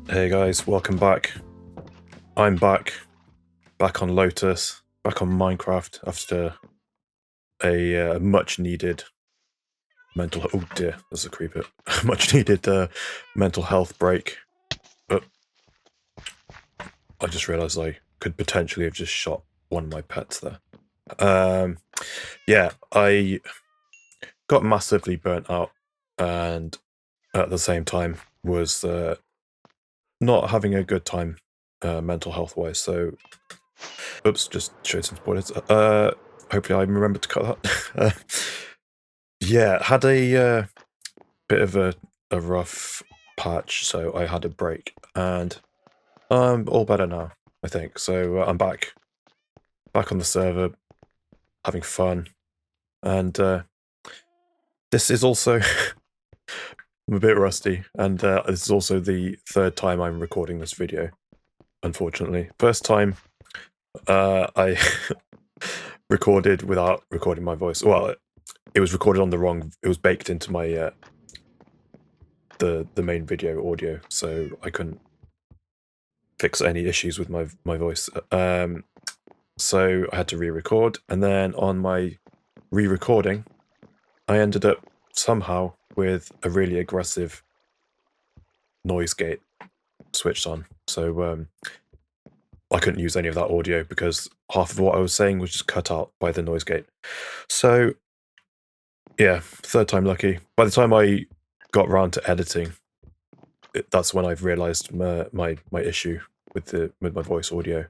Hey guys, welcome back. I'm back on Lotus, back on Minecraft after a much needed oh dear, there's a creeper. Much needed mental health break. But I just realised I could potentially have just shot one of my pets there. Yeah, I got massively burnt out, and at the same time was not having a good time mental health wise. So oops, just showed some spoilers. Hopefully I remember to cut that. Yeah, had a bit of a rough patch, so I had a break, and I'm all better now, I think. So I'm back on the server, having fun, and this is also I'm a bit rusty, and this is also the third time I'm recording this video. Unfortunately, first time I recorded without recording my voice. Well, it was recorded on the wrong. It was baked into my the main video audio, so I couldn't fix any issues with my voice. So I had to re-record, and then on my re-recording, I ended up somehow with a really aggressive noise gate switched on. So I couldn't use any of that audio because half of what I was saying was just cut out by the noise gate. So yeah, third time lucky. By the time I got round to editing, that's when I've realised my issue with my voice audio.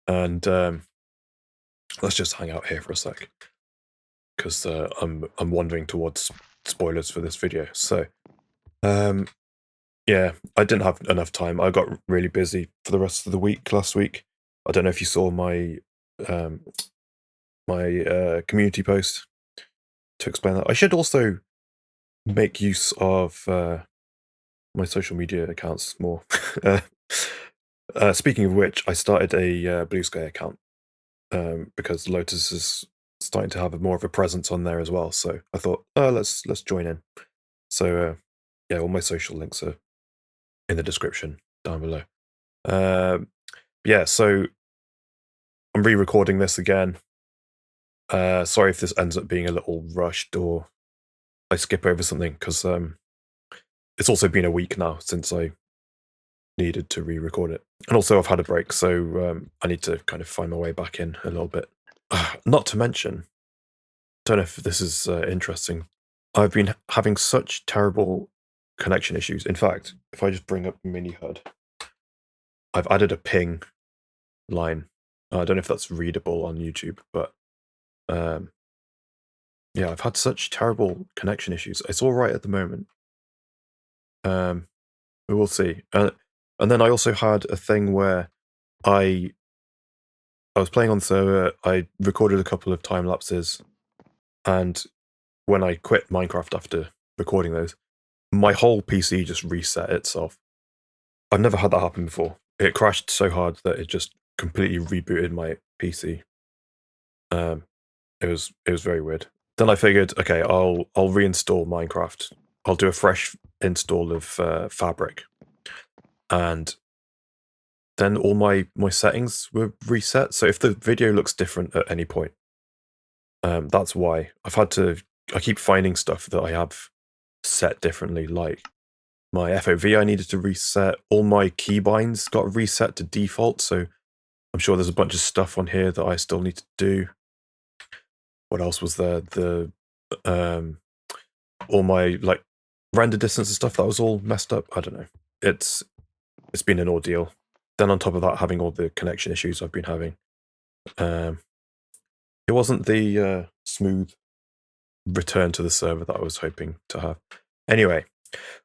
And let's just hang out here for a sec, because I'm wandering towards spoilers for this video. So yeah, I didn't have enough time. I got really busy for the rest of the week last week. I don't know if you saw my community post to explain that. I should also make use of my social media accounts more. Speaking of which, I started a Blue Sky account because Lotus is starting to have more of a presence on there as well. So I thought, let's join in. So yeah, all my social links are in the description down below. Yeah, so I'm re-recording this again. Sorry if this ends up being a little rushed or I skip over something, because it's also been a week now since I needed to re-record it. And also I've had a break, so I need to kind of find my way back in a little bit. Not to mention, don't know if this is interesting, I've been having such terrible connection issues. In fact, if I just bring up Mini HUD, I've added a ping line. I don't know if that's readable on YouTube, but yeah, I've had such terrible connection issues. It's all right at the moment. We will see. And then I also had a thing where I was playing on the server, I recorded a couple of time lapses, and when I quit Minecraft after recording those, my whole PC just reset itself. I've never had that happen before. It crashed so hard that it just completely rebooted my PC. It was very weird. Then I figured, okay, I'll reinstall Minecraft. I'll do a fresh install of Fabric, and then all my settings were reset. So if the video looks different at any point, that's why. I keep finding stuff that I have set differently, like my FOV I needed to reset. All my keybinds got reset to default, so I'm sure there's a bunch of stuff on here that I still need to do. What else was there? The all my like render distance and stuff, that was all messed up. I don't know. It's been an ordeal. Then on top of that, having all the connection issues I've been having, it wasn't the smooth return to the server that I was hoping to have. Anyway,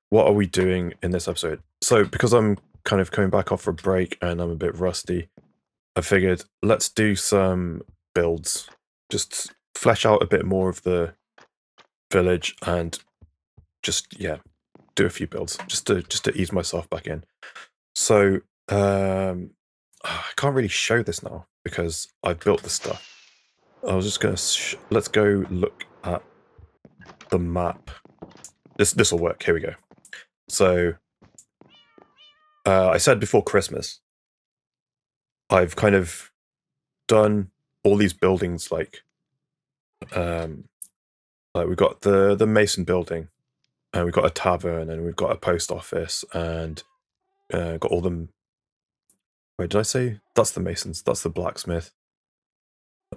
what are we doing in this episode? So because I'm kind of coming back off a break and I'm a bit rusty, I figured let's do some builds. Just flesh out a bit more of the village and just, yeah, do a few builds just to ease myself back in. So I can't really show this now because I built the stuff. I was just gonna let's go look at the map. This will work. Here we go. So I said before Christmas, I've kind of done all these buildings we've got the Mason building, and we've got a tavern, and we've got a post office, and got all them. Wait, did I say that's the Masons? That's the blacksmith.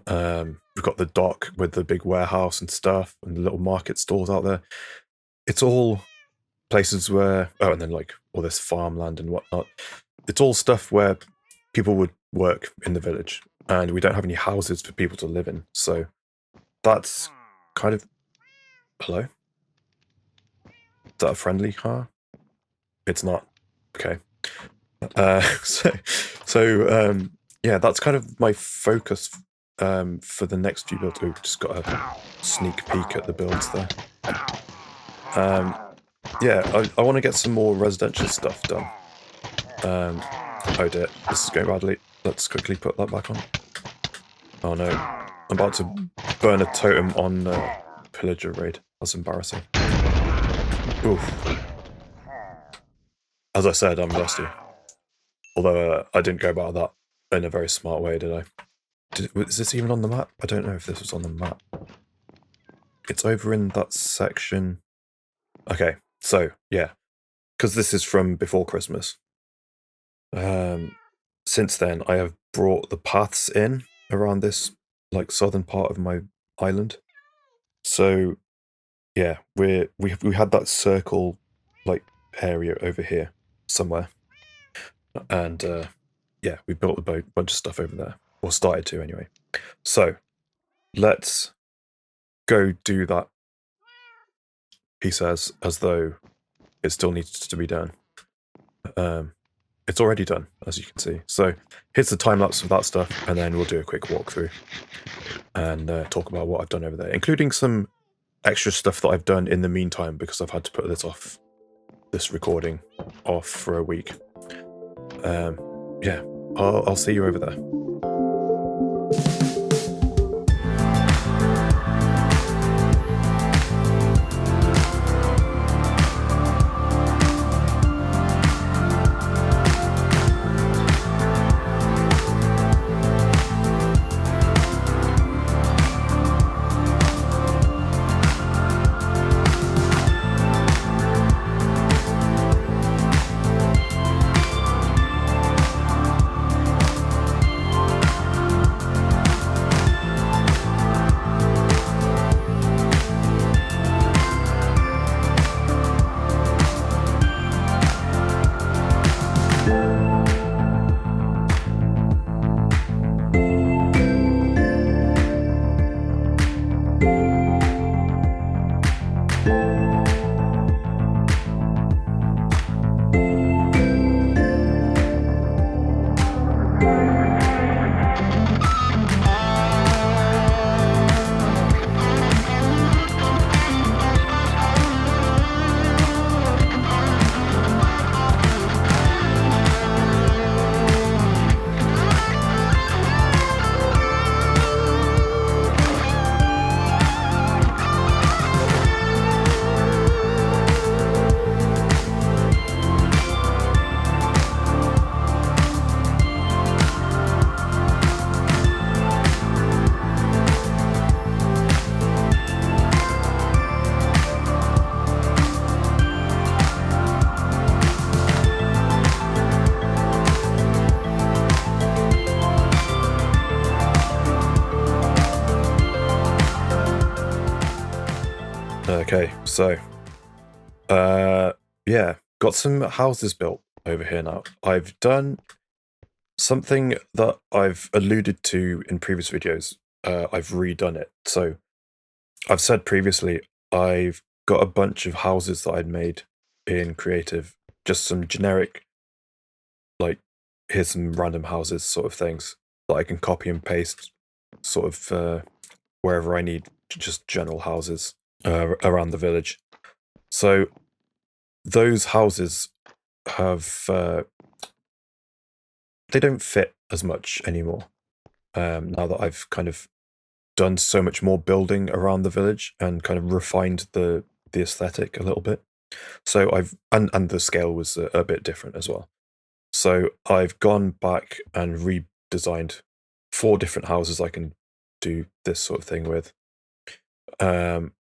We've got the dock with the big warehouse and stuff, and the little market stalls out there. It's all places where and then like all this farmland and whatnot. It's all stuff where people would work in the village, and we don't have any houses for people to live in. So that's kind of hello. Is that a friendly car? It's not. Okay. Yeah, that's kind of my focus for the next few builds. We've just got a sneak peek at the builds there. Yeah, I want to get some more residential stuff done. Oh dear, this is going badly. Let's quickly put that back on. Oh no, I'm about to burn a totem on pillager raid. That's embarrassing. Oof. As I said, I'm rusty. Although I didn't go about that in a very smart way, did I? Is this even on the map? I don't know if this was on the map. It's over in that section. Okay, so, yeah. Because this is from before Christmas. Since then, I have brought the paths in around this, like, southern part of my island. So, yeah, we had that circle, like, area over here somewhere. And, yeah, we built a bunch of stuff over there. Or started to, anyway. So, let's go do that, he says, as though it still needs to be done. It's already done, as you can see. So, here's the time-lapse of that stuff, and then we'll do a quick walkthrough and talk about what I've done over there, including some extra stuff that I've done in the meantime, because I've had to put this recording off for a week. Yeah, I'll see you over there. Okay, so, yeah, got some houses built over here now. I've done something that I've alluded to in previous videos. I've redone it. So, I've said previously, I've got a bunch of houses that I'd made in Creative, just some generic, like, here's some random houses sort of things that I can copy and paste sort of wherever I need, just general houses around the village. So those houses have they don't fit as much anymore now that I've kind of done so much more building around the village and kind of refined the aesthetic a little bit. So and the scale was a bit different as well. So I've gone back and redesigned 4 different houses I can do this sort of thing with. And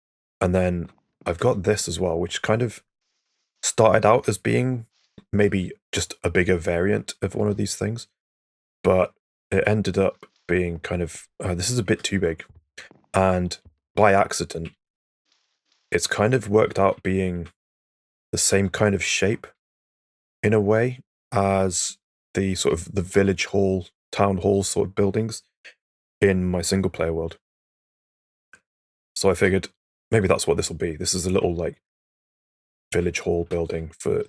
then I've got this as well, which kind of started out as being maybe just a bigger variant of one of these things, but it ended up being kind of, this is a bit too big. And by accident, it's kind of worked out being the same kind of shape in a way as the sort of the village hall, town hall sort of buildings in my single player world. So I figured maybe that's what this will be. This is a little like village hall building for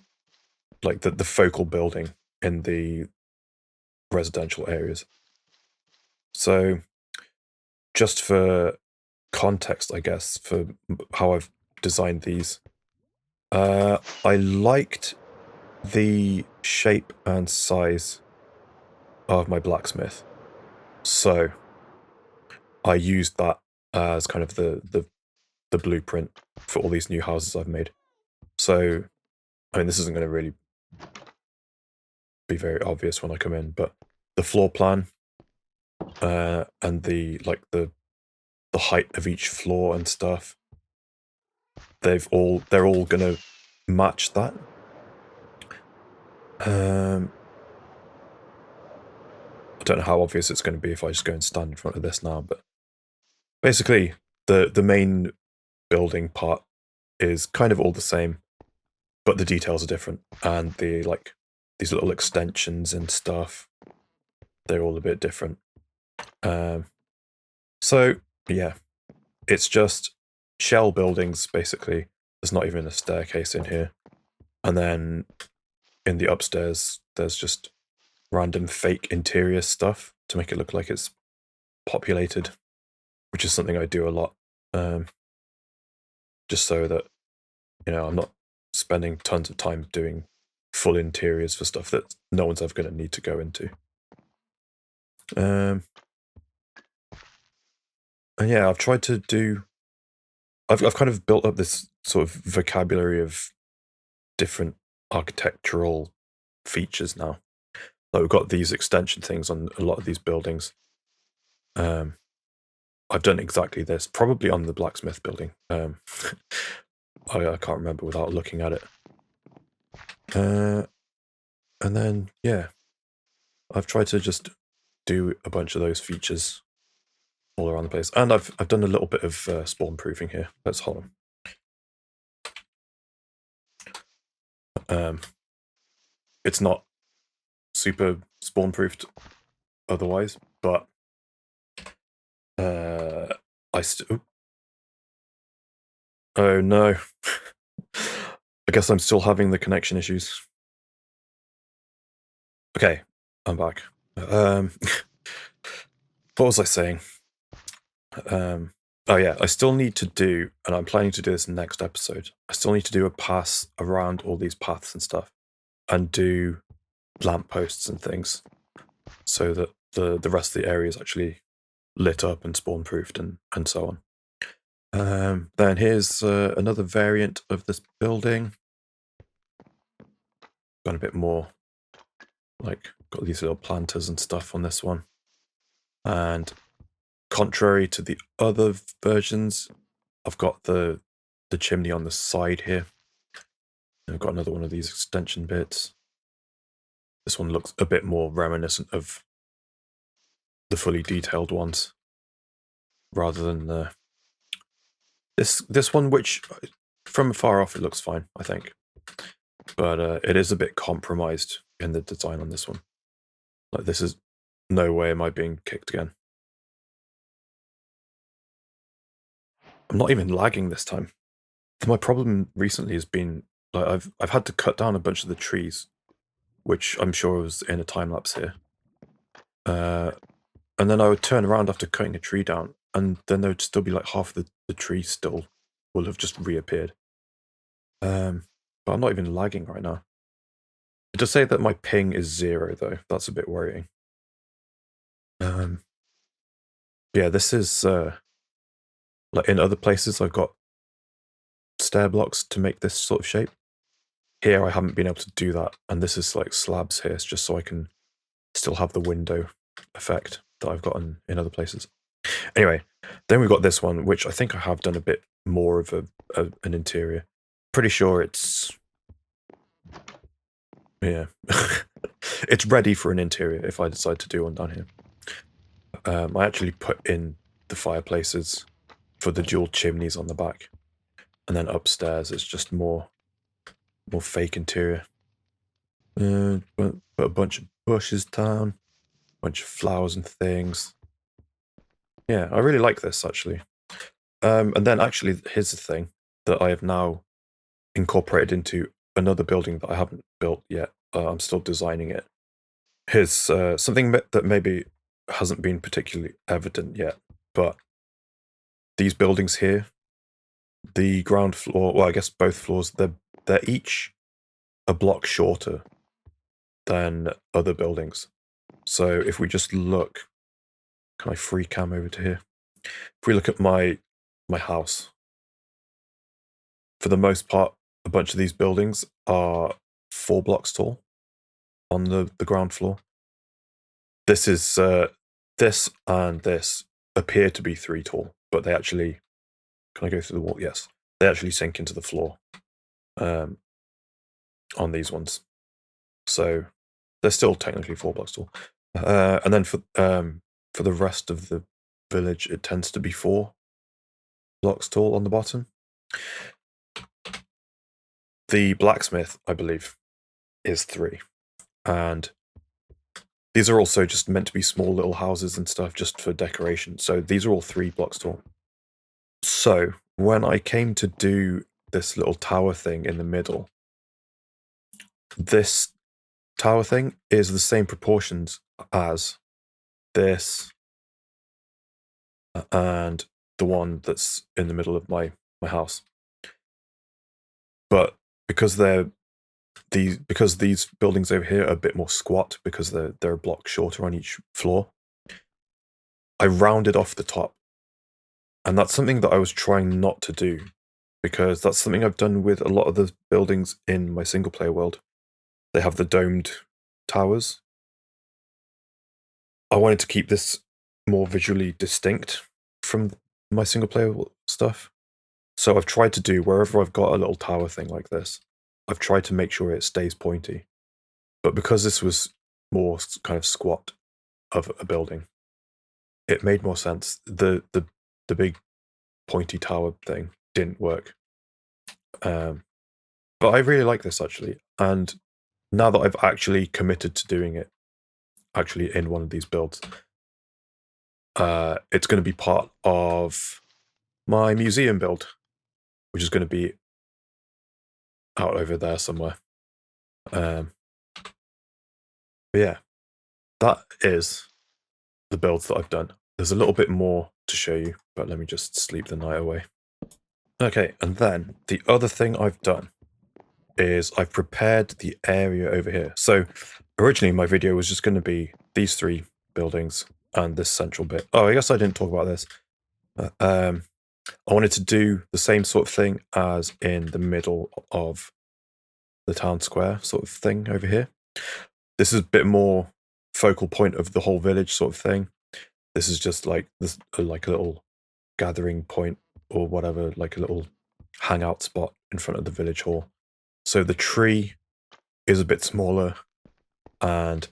like the focal building in the residential areas. So just for context, I guess, for how I've designed these, I liked the shape and size of my blacksmith. So I used that as kind of the blueprint for all these new houses I've made. So, I mean, this isn't going to really be very obvious when I come in, but the floor plan and the height of each floor and stuff, they're all going to match that. I don't know how obvious it's going to be if I just go and stand in front of this now, but basically the main building part is kind of all the same, but the details are different, and the like these little extensions and stuff, they're all a bit different. So yeah, it's just shell buildings basically. There's not even a staircase in here, and then in the upstairs there's just random fake interior stuff to make it look like it's populated, which is something I do a lot, just so that, you know, I'm not spending tons of time doing full interiors for stuff that no one's ever going to need to go into. And yeah, I've tried to do... I've kind of built up this sort of vocabulary of different architectural features now. Like, we've got these extension things on a lot of these buildings. I've done exactly this, probably on the blacksmith building. I can't remember without looking at it. And then, yeah, I've tried to just do a bunch of those features all around the place. And I've done a little bit of spawn proofing here. Let's hold on. It's not super spawn proofed otherwise, but oh no. I guess I'm still having the connection issues. Okay, I'm back. What was I saying? Oh yeah, I still need to do, and I'm planning to do this next episode, I still need to do a pass around all these paths and stuff, and do lampposts and things, so that the rest of the area is actually lit up and spawn proofed and so on. Then here's another variant of this building. Got a bit more, like, got these little planters and stuff on this one. And contrary to the other versions, I've got the chimney on the side here. And I've got another one of these extension bits. This one looks a bit more reminiscent of the fully detailed ones, rather than this one, which from far off it looks fine, I think. But it is a bit compromised in the design on this one. Like, this is no way am I being kicked again. I'm not even lagging this time. My problem recently has been, like, I've had to cut down a bunch of the trees, which I'm sure was in a time lapse here. And then I would turn around after cutting a tree down, and then there would still be like half the tree still will have just reappeared. But I'm not even lagging right now. It does say that my ping is 0 though. That's a bit worrying. Yeah, this is like in other places I've got stair blocks to make this sort of shape. here I haven't been able to do that, and this is like slabs here, it's just so I can still have the window effect that I've got in other places. Anyway, then we've got this one, which I think I have done a bit more of an interior. Pretty sure it's... yeah. It's ready for an interior if I decide to do one down here. I actually put in the fireplaces for the dual chimneys on the back. And then upstairs it's just more fake interior. Put a bunch of bushes down, a bunch of flowers and things. Yeah, I really like this actually. And then actually, here's the thing that I have now incorporated into another building that I haven't built yet. I'm still designing it. Here's something that maybe hasn't been particularly evident yet, but these buildings here, the ground floor, well, I guess both floors, they're each a block shorter than other buildings. So if we just look, can I free cam over to here? If we look at my house, for the most part, a bunch of these buildings are 4 blocks tall on the ground floor. This is this and this appear to be 3 tall, but they actually, can I go through the wall? Yes, they actually sink into the floor on these ones. So they're still technically 4 blocks tall. And then for the rest of the village, it tends to be 4 blocks tall on the bottom. The blacksmith, I believe, is 3. And these are also just meant to be small little houses and stuff just for decoration. So these are all 3 blocks tall. So when I came to do this little tower thing in the middle, this tower thing is the same proportions as this and the one that's in the middle of my house. But because these buildings over here are a bit more squat because they're a block shorter on each floor, I rounded off the top. And that's something that I was trying not to do, because that's something I've done with a lot of the buildings in my single player world. They have the domed towers. I wanted to keep this more visually distinct from my single player stuff. So I've tried to do, wherever I've got a little tower thing like this, I've tried to make sure it stays pointy. But because this was more kind of squat of a building, it made more sense. The big pointy tower thing didn't work. But I really like this actually. And now that I've actually committed to doing it, actually in one of these builds, it's going to be part of my museum build, which is going to be out over there somewhere. But yeah, that is the builds that I've done. There's a little bit more to show you, but let me just sleep the night away. Okay, and then the other thing I've done is I've prepared the area over here. So originally my video was just going to be these 3 buildings and this central bit. Oh, I guess I didn't talk about this. I wanted to do the same sort of thing as in the middle of the town square sort of thing over here. This is a bit more focal point of the whole village sort of thing. This is just like this, like a little gathering point or whatever, like a little hangout spot in front of the village hall. So the tree is a bit smaller, and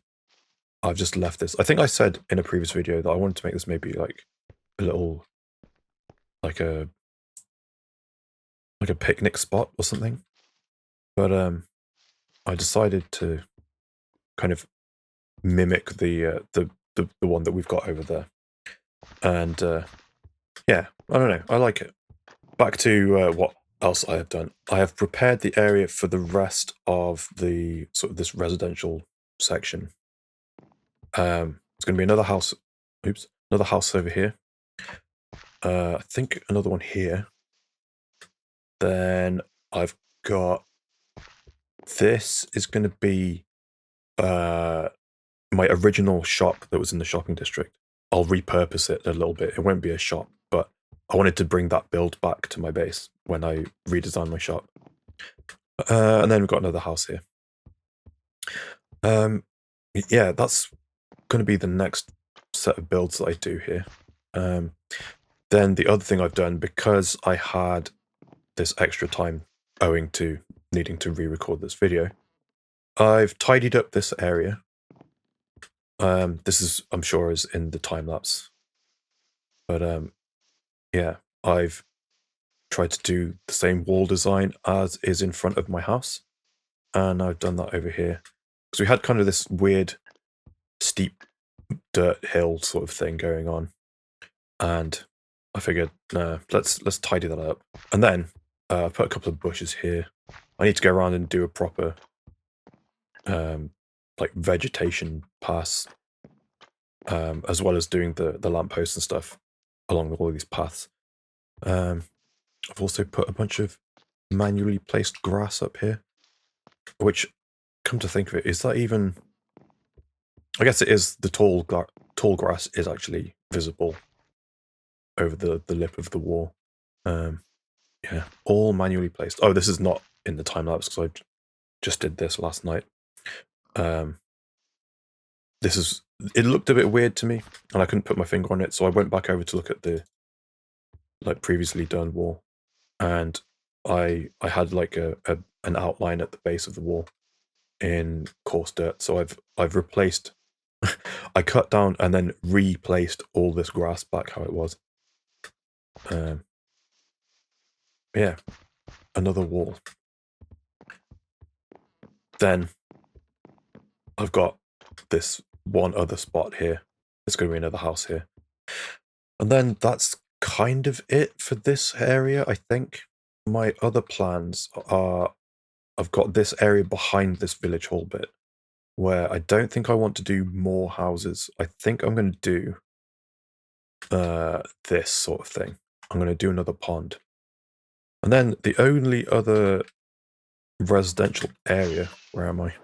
I've just left this. I think I said in a previous video that I wanted to make this maybe like a little, like a picnic spot or something. But I decided to kind of mimic the one that we've got over there. And yeah, I don't know, I like it. Back to what else I have done. I have prepared the area for the rest of the sort of this residential section. It's going to be another house. Oops, another house over here. I think another one here. Then I've got, this is going to be my original shop that was in the shopping district. I'll repurpose it a little bit. It won't be a shop, but I wanted to bring that build back to my base when I redesigned my shop. And then we've got another house here. Yeah, that's going to be the next set of builds that I do here. Then the other thing I've done, because I had this extra time owing to needing to re-record this video, I've tidied up this area. This is, I'm sure, is in the time lapse. But yeah, I've tried to do the same wall design as is in front of my house. And I've done that over here. Because we had kind of this weird steep dirt hill sort of thing going on. And I figured, nah, let's tidy that up. And then I put a couple of bushes here. I need to go around and do a proper like vegetation pass, as well as doing the lampposts and stuff along all these paths. I've also put a bunch of manually placed grass up here, which, come to think of it, is that even... I guess it is. The tall grass is actually visible over the lip of the wall. Yeah, all manually placed. Oh, this is not in the time lapse because I just did this last night. This is... It looked a bit weird to me, and I couldn't put my finger on it, so I went back over to look at the previously done wall, and I had like an outline at the base of the wall in coarse dirt. So I've replaced... I cut down and then replaced all this grass back how it was. Yeah, another wall. Then I've got this one other spot here. There's going to be another house here. And then that's kind of it for this area, I think. My other plans are... I've got this area behind this village hall bit, where I don't think I want to do more houses. I think I'm going to do this sort of thing. I'm going to do another pond. And then the only other residential area... Where am I?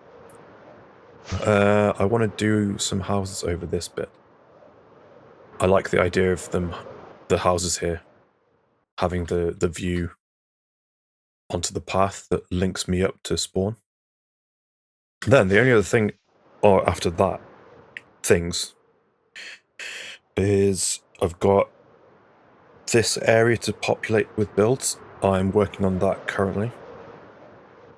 I want to do some houses over this bit. I like the idea of them, the houses here, having the view onto the path that links me up to spawn. Then the only other thing, or after that, things, is I've got this area to populate with builds. I'm working on that currently.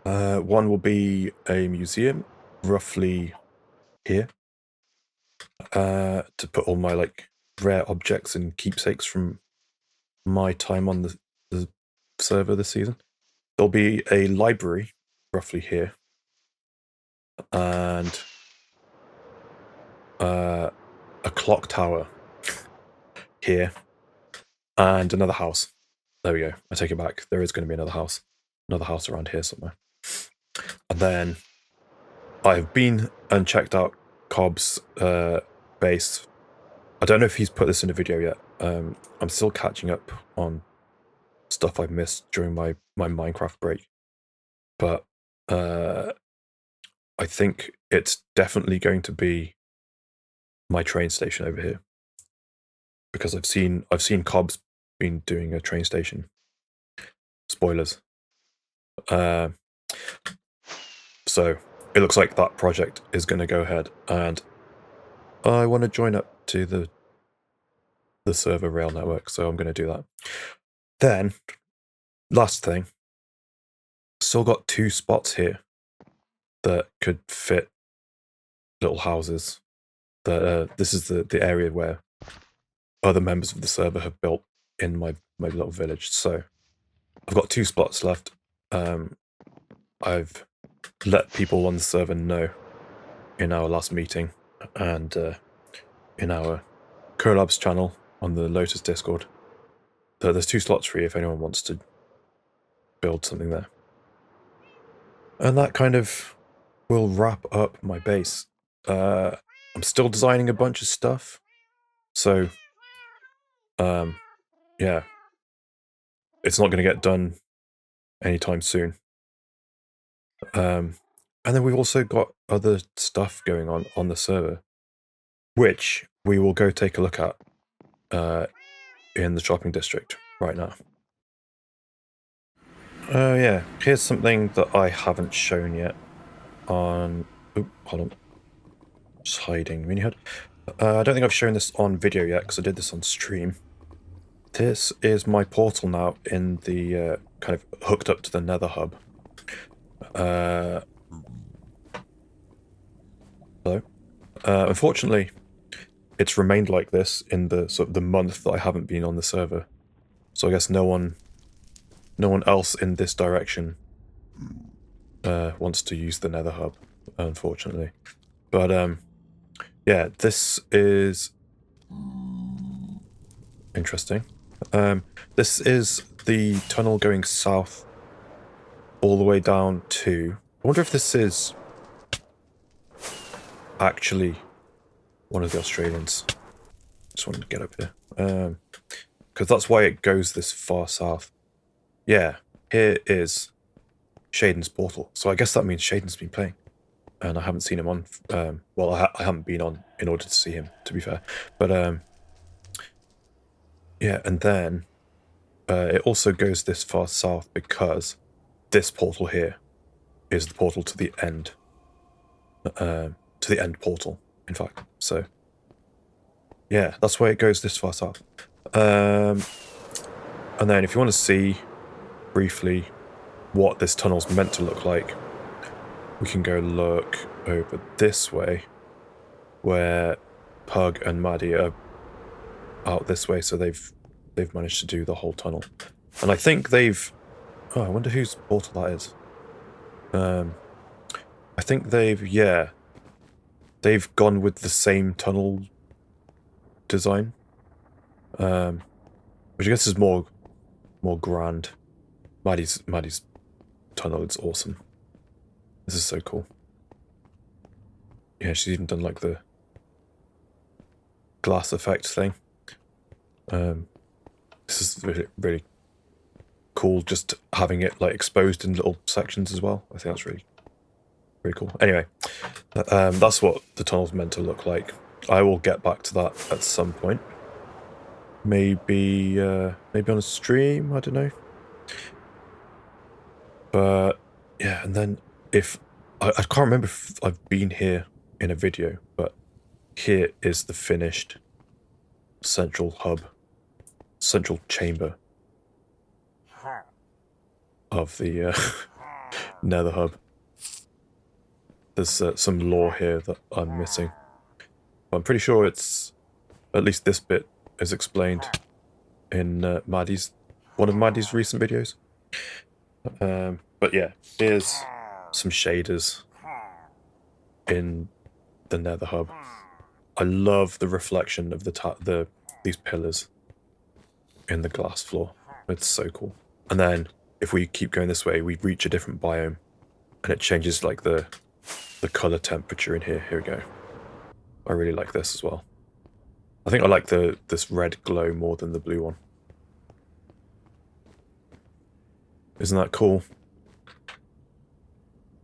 One will be a museum, roughly here, to put all my like rare objects and keepsakes from my time on the server this season. There'll be a library, roughly here, and a clock tower here, and another house. There we go. I take it back. There is going to be another house around here somewhere. And then I've been and checked out Cobb's base. I don't know if he's put this in a video yet. I'm still catching up on stuff I've missed during my Minecraft break. But I think it's definitely going to be my train station over here, because I've seen Cobb's been doing a train station. Spoilers. So it looks like that project is going to go ahead, and I want to join up to the server rail network, so I'm going to do that. Then, last thing, still got 2 spots here that could fit little houses. This is the area where other members of the server have built in my little village. So I've got 2 spots left. I've let people on the server know in our last meeting, and in our Collabs channel on the Lotus Discord, that there's 2 slots free if anyone wants to build something there. And that kind of will wrap up my base. I'm still designing a bunch of stuff, so yeah, it's not going to get done anytime soon. And then we've also got other stuff going on the server, which we will go take a look at in the shopping district right now. Oh yeah, here's something that I haven't shown yet on... Oop, hold on. Just hiding mini HUD. I don't think I've shown this on video yet, because I did this on stream. This is my portal now in the kind of hooked up to the Nether hub. Hello? Unfortunately, it's remained like this in the sort of the month that I haven't been on the server. So I guess no one else in this direction wants to use the Nether hub, unfortunately. But yeah, this is interesting. This is the tunnel going south all the way down to... I wonder if this is actually one of the Australians. Just wanted to get up here. Because that's why it goes this far south. Yeah, here is Shaden's portal. So I guess that means Shaden's been playing. And I haven't seen him on... well, I haven't been on in order to see him, to be fair. But, yeah, and then... it also goes this far south because this portal here is the portal to the end. To the end portal, in fact. So, yeah, that's why it goes this far south. And then if you want to see briefly what this tunnel's meant to look like, we can go look over this way where Pug and Maddie are out this way, so they've managed to do the whole tunnel. And I think they've... Oh, I wonder whose portal that is. I think they've gone with the same tunnel design. Which I guess is more grand. Maddie's tunnel is awesome. This is so cool. Yeah, she's even done like the glass effect thing. This is really, really cool, just having it like exposed in little sections as well. I think that's really, really cool. Anyway, that's what the tunnel's meant to look like. I will get back to that at some point. Maybe on a stream, I don't know. But yeah, and then if I can't remember if I've been here in a video, but here is the finished central hub, central chamber of the Nether hub. There's some lore here that I'm missing. But I'm pretty sure it's, at least this bit is explained in one of Maddie's recent videos. But yeah, here's some shaders in the Nether hub. I love the reflection of these pillars in the glass floor. It's so cool. And then if we keep going this way, we reach a different biome, and it changes like the color temperature in here. Here we go. I really like this as well. I think I like this red glow more than the blue one. Isn't that cool?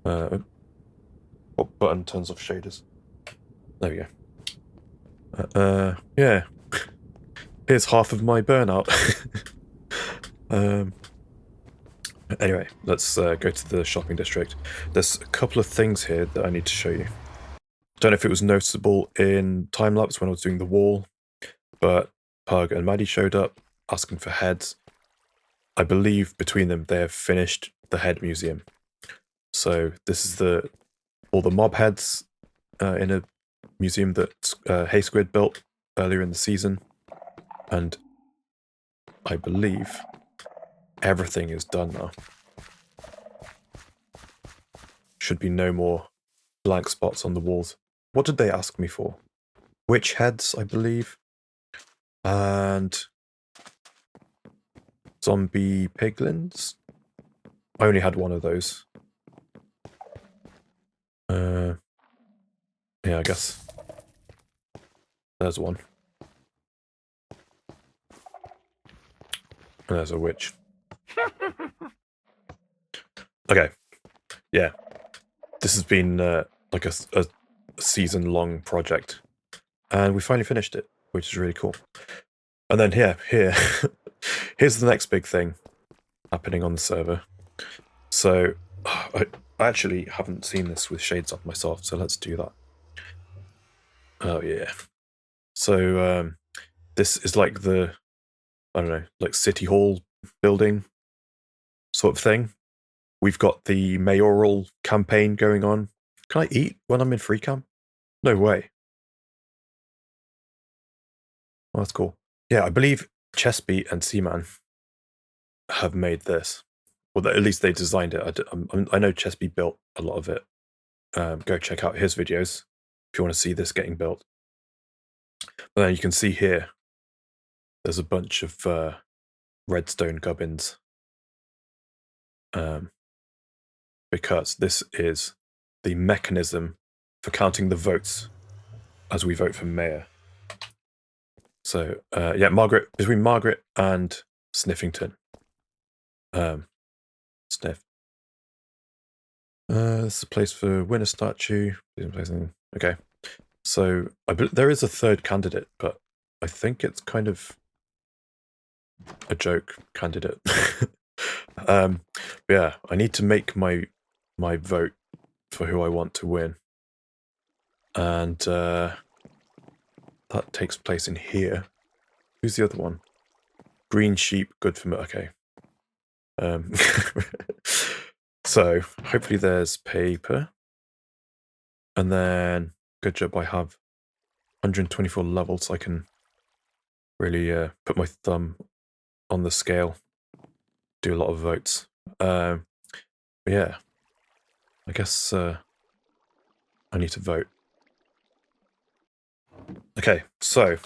What button turns off shaders? There we go. Yeah. Here's half of my burnout. Anyway, let's go to the shopping district. There's a couple of things here that I need to show you. Don't know if it was noticeable in time-lapse when I was doing the wall, but Pug and Maddie showed up asking for heads. I believe between them they have finished the head museum. So this is all the mob heads in a museum that Hey Squid built earlier in the season. And I believe everything is done now. Should be no more blank spots on the walls. What did they ask me for? Witch heads, I believe. And zombie piglins. I only had one of those. Yeah, I guess. There's one. And there's a witch. Okay. Yeah. This has been like a season-long project. And we finally finished it, which is really cool. And then here. Here's the next big thing happening on the server. So I actually haven't seen this with shades on myself, so let's do that. Oh yeah. So this is like the, I don't know, like City Hall building sort of thing. We've got the mayoral campaign going on. Can I eat when I'm in free cam? No way. Oh, that's cool. Yeah, I believe Chessbeat and Seaman have made this. Well, at least they designed it. I know Chessbeat built a lot of it. Go check out his videos if you want to see this getting built. But then you can see here, there's a bunch of redstone gubbins. Because this is the mechanism for counting the votes as we vote for mayor. So yeah, between Margaret and Sniffington. Sniff. This is a place for winner statue. Okay, so there is a third candidate, but I think it's kind of a joke candidate. Yeah, I need to make my vote for who I want to win, and that takes place in here. Who's the other one? Green sheep, good for me. Okay. So hopefully there's paper, and then good job I have 124 levels, so I can really put my thumb on the scale, do a lot of votes. But yeah, I guess I need to vote. Okay, so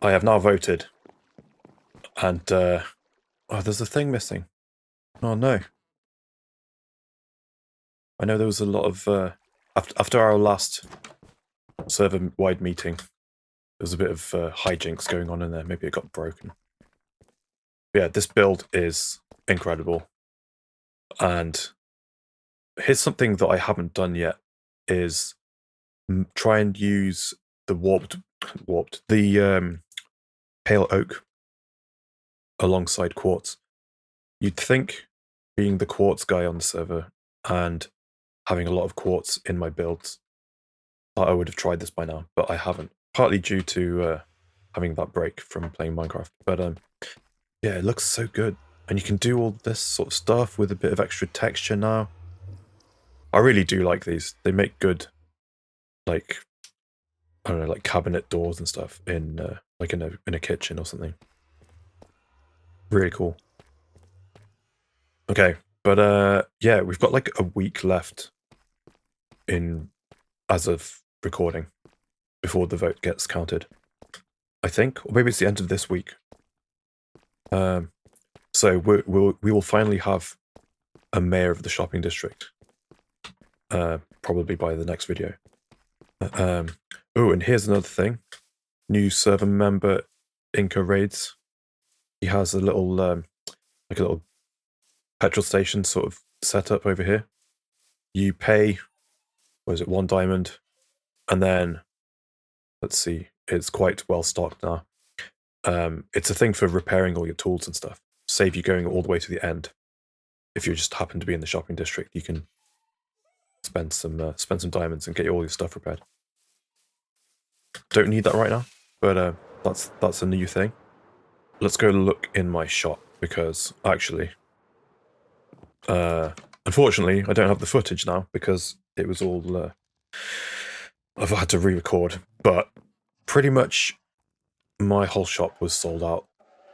I have now voted, and oh, there's a thing missing. Oh no. I know there was a lot of after our last server-wide meeting, there was a bit of hijinks going on in there. Maybe it got broken. But yeah, this build is incredible. And here's something that I haven't done yet: is try and use the the pale oak alongside quartz. You'd think, being the quartz guy on the server and having a lot of quartz in my builds, that I would have tried this by now, but I haven't. Partly due to having that break from playing Minecraft. But yeah, it looks so good. And you can do all this sort of stuff with a bit of extra texture now. I really do like these. They make good, like, I don't know, like cabinet doors and stuff in like in a kitchen or something. Really cool. Okay, but yeah, we've got like a week left as of recording before the vote gets counted, I think, or maybe it's the end of this week. So we will finally have a mayor of the shopping district, probably by the next video. Oh, and here's another thing: new server member, Inca Raids. He has a little like a little petrol station sort of set up over here. You pay, what is it, 1 diamond, and then let's see, it's quite well stocked now. It's a thing for repairing all your tools and stuff. Save you going all the way to the end. If you just happen to be in the shopping district, you can spend some diamonds and get all your stuff repaired. Don't need that right now, but that's a new thing. Let's go look in my shop, because actually, unfortunately, I don't have the footage now because it was all I've had to re-record. But pretty much my whole shop was sold out.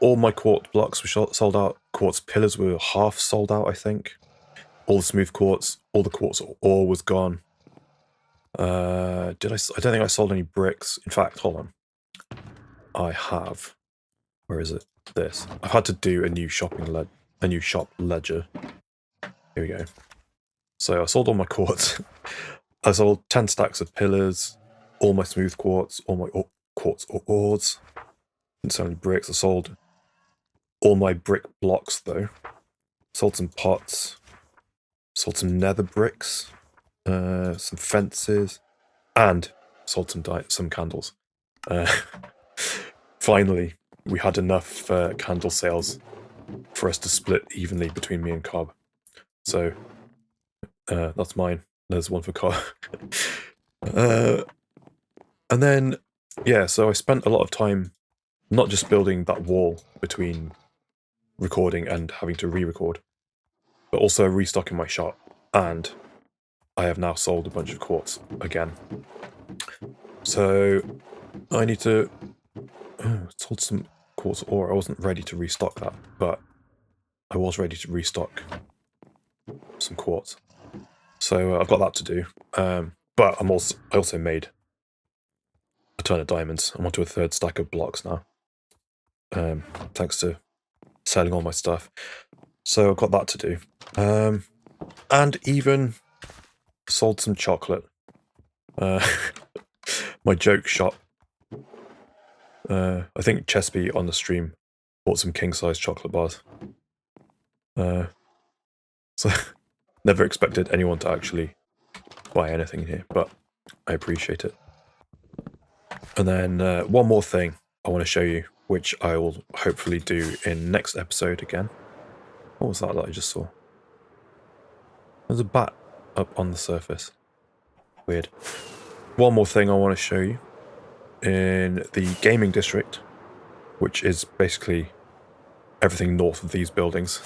All my quartz blocks were sold out. Quartz pillars were half sold out, I think. All the smooth quartz, all the quartz ore was gone. I don't think I sold any bricks. In fact, hold on. I have. Where is it? This. I've had to do a new shop ledger. Here we go. So I sold all my quartz. I sold 10 stacks of pillars, all my smooth quartz, all my quartz ores. Didn't sell any bricks. I sold all my brick blocks though. Sold some pots. Sold some nether bricks. Some fences. And sold some candles. Finally, we had enough candle sales for us to split evenly between me and Cobb. So that's mine. There's one for Carl. And then, yeah, so I spent a lot of time not just building that wall between recording and having to re-record, but also restocking my shop. And I have now sold a bunch of quartz again. So I need to... sold some quartz ore. I wasn't ready to restock that, but I was ready to restock some quartz. So I've got that to do. But I also made a ton of diamonds. I'm onto a third stack of blocks now. Thanks to selling all my stuff. So I've got that to do. And even sold some chocolate. My joke shop. I think Chespy on the stream bought some king-size chocolate bars. So never expected anyone to actually buy anything here, but I appreciate it. And then one more thing I want to show you, which I will hopefully do in next episode again. What was that I just saw? There's a bat up on the surface. Weird. One more thing I want to show you in the gaming district, which is basically everything north of these buildings,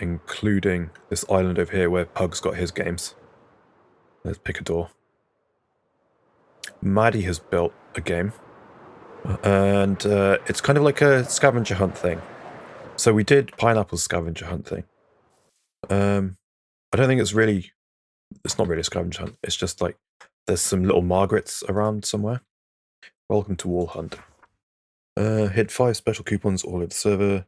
including this island over here where Pug's got his games. Let's pick a door. Maddie has built a game, and it's kind of like a scavenger hunt thing. So we did Pineapple's scavenger hunt thing. I don't think it's not really a scavenger hunt. It's just like there's some little Margarets around somewhere. Welcome to Wall Hunt. Hit 5 special coupons all over the server.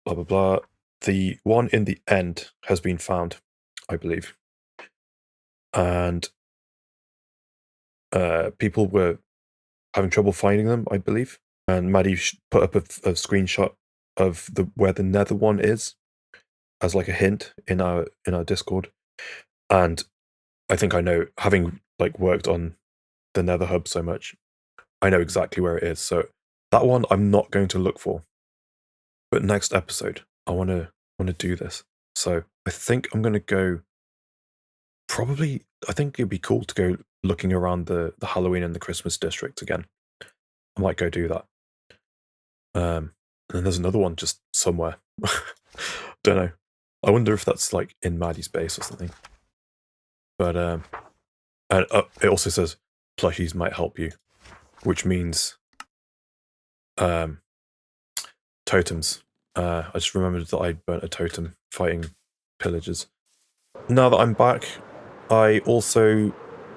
Blah, blah, blah. The one in the end has been found, I believe. And people were having trouble finding them, I believe. And Maddie put up a screenshot of where the nether one is as like a hint in our Discord. And I think I know, having like worked on the nether hub so much, I know exactly where it is. So that one I'm not going to look for. But next episode, I want to do this. So I think I'm going to go. Probably, I think it'd be cool to go looking around the Halloween and the Christmas district again. I might go do that. And then there's another one just somewhere. Don't know. I wonder if that's like in Maddie's base or something. But and it also says plushies might help you, which means totems. I just remembered that I burnt a totem fighting pillagers. Now that I'm back, I also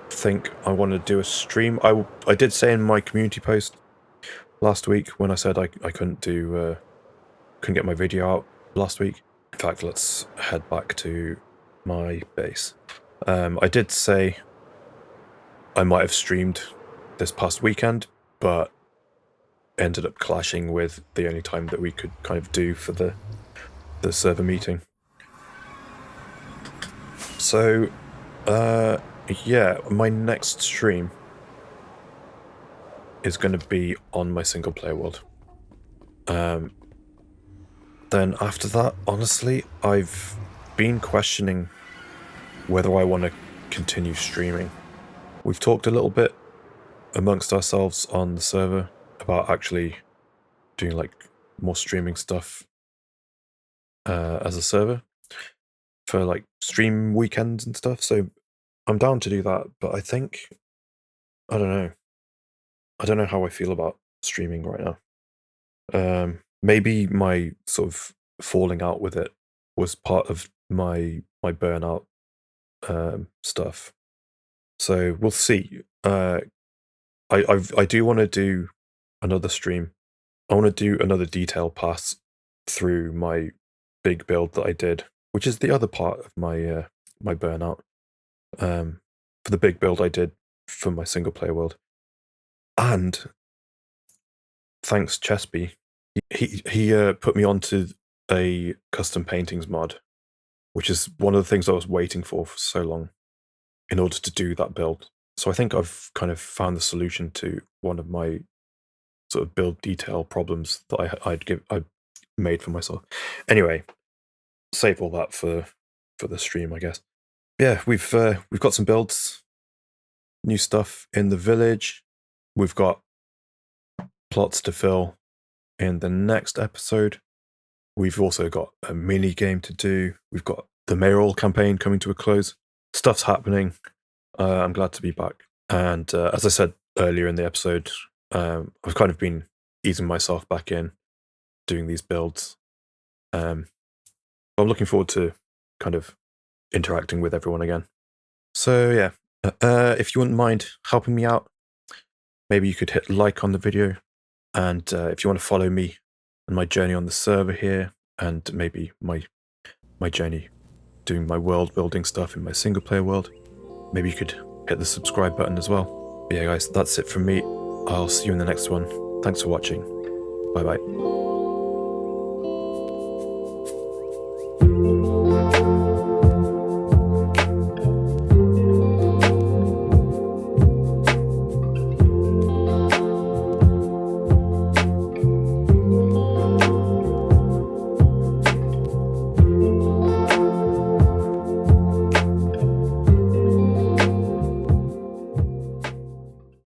think I want to do a stream. I did say in my community post last week when I said I couldn't get my video out last week. In fact, let's head back to my base. I did say I might have streamed this past weekend, but ended up clashing with the only time that we could kind of do for the server meeting. So, yeah, my next stream is going to be on my single player world. Then after that, honestly, I've been questioning whether I want to continue streaming. We've talked a little bit amongst ourselves on the server about actually doing like more streaming stuff as a server for like stream weekends and stuff. So I'm down to do that, but I think, I don't know how I feel about streaming right now. Maybe my sort of falling out with it was part of my burnout stuff. So we'll see. I do want to do another stream. I want to do another detail pass through my big build that I did, which is the other part of my my burnout. For the big build I did for my single player world. And thanks Chespy, he put me onto a custom paintings mod, which is one of the things I was waiting for so long in order to do that build. So I think I've kind of found the solution to one of my sort of build detail problems that I made for myself. Anyway, save all that for the stream, I guess. Yeah, we've got some builds, new stuff in the village. We've got plots to fill in the next episode. We've also got a mini game to do. We've got the mayoral campaign coming to a close. Stuff's happening. I'm glad to be back. And as I said earlier in the episode, I've kind of been easing myself back in, doing these builds. I'm looking forward to kind of interacting with everyone again. So yeah, if you wouldn't mind helping me out, maybe you could hit like on the video. And if you want to follow me and my journey on the server here, and maybe my journey doing my world building stuff in my single player world, maybe you could hit the subscribe button as well. But yeah guys, that's it from me. I'll see you in the next one. Thanks for watching. Bye bye.